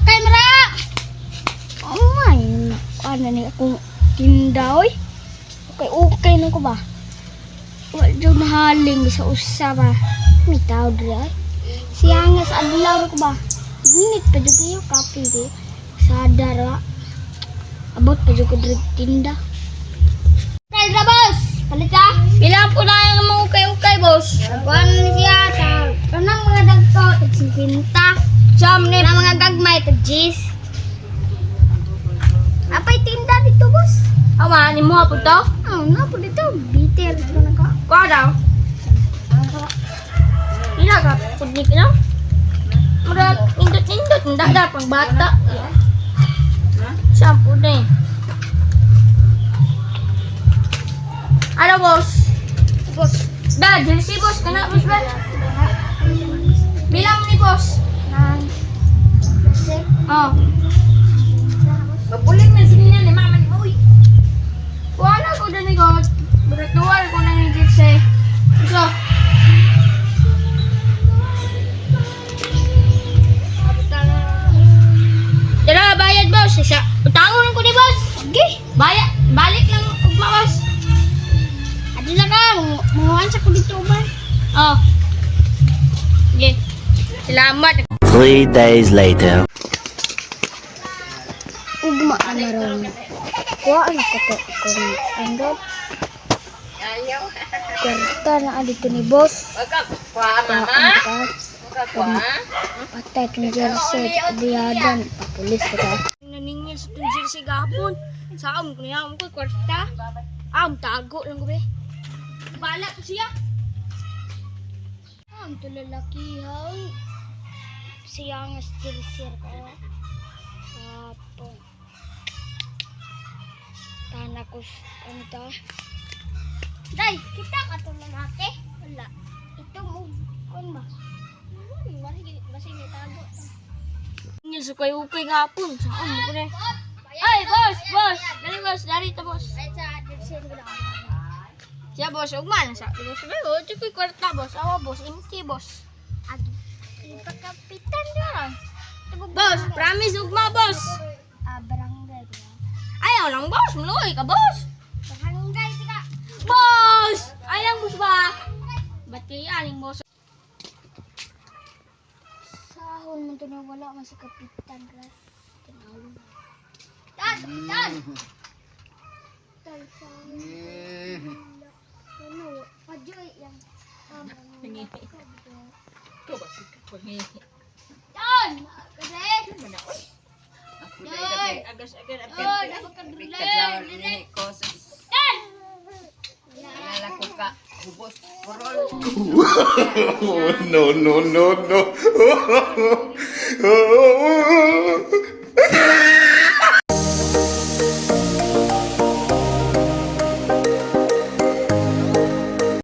kay mara. Oh my, ano ni akong tinda oy. Okay na ko ba? Wa jud nahaling sa usa ba. May tao diri. Siyang sa adlaw ko ba. Ginit pa jud kayo kape di. Sadar wa. Abot pa jud ko diri tinda. Kay boss, palit ka? Ilang po na yung mga ukay-ukay boss. Kuan siya sa kanang mga dagko tag 50. Siyam ni mga gagmay tag 10. Apay tinda dito, boss? Awa, ni mo po to? Oo, na po dito. Bitter ko na ka. Kuha daw? Ila ka, pudnik na? Murag, indot-indot. Hindi na, pang bata. Shampoo na eh. Ano, boss? Boss. Da, jersey, boss. Kana, boss ba? Bilang ni boss. Oh. Mapuling na siya ni mama ni Uy. Wala ko din ko. Beratual ko na ni Jitse. So. Tara, bayad boss. Isa. Utangon ko ni boss. Okay. Bayad. Balik lang ugma boss. Adi na ka. Manguhan sa ko dito ba? Oh. Okay. Salamat. 3 days later. Ugma na maroon. Kuha ang kung andot. Kwarta na dito ni boss. Patay kong jersey. Diyadan. Papulis ko ka. Naningil sa itong jersey gapon. Saan ko niya ko kwarta. Tago lang ko be. Bala ko siya. Ang tulalakihang. Siya nga jersey ko. Tapos. Tana ko ano to? Day, kita ka to lalaki? Wala. Ito mo kon ba? Basi ni tago. Ingil sa kayo ukay gapon. Saan mo ko na? Ay, boss! Dali boss, dari to boss. Ay sa jersey ko lang. Siya boss, ugman sa. Di boss, pero ito kwarta boss. Awa boss, inti boss. Agi. Ipakapitan lang. Boss, promise ugma boss. Barangay ko. Ayaw lang boss, muluoy ka boss. Barangay ka. Boss! Ayaw boss ba? Ba't kaya aling boss? Sahol mo ito na wala man sa kapitan ka. Tinawin. Kapitan! Ano? Pajoy yan. Pangihi. Ito ba si pangihi? Yan! Kasi! Agas-agas dapat ka dulay. Nalala ko ka, hubos, purol. No.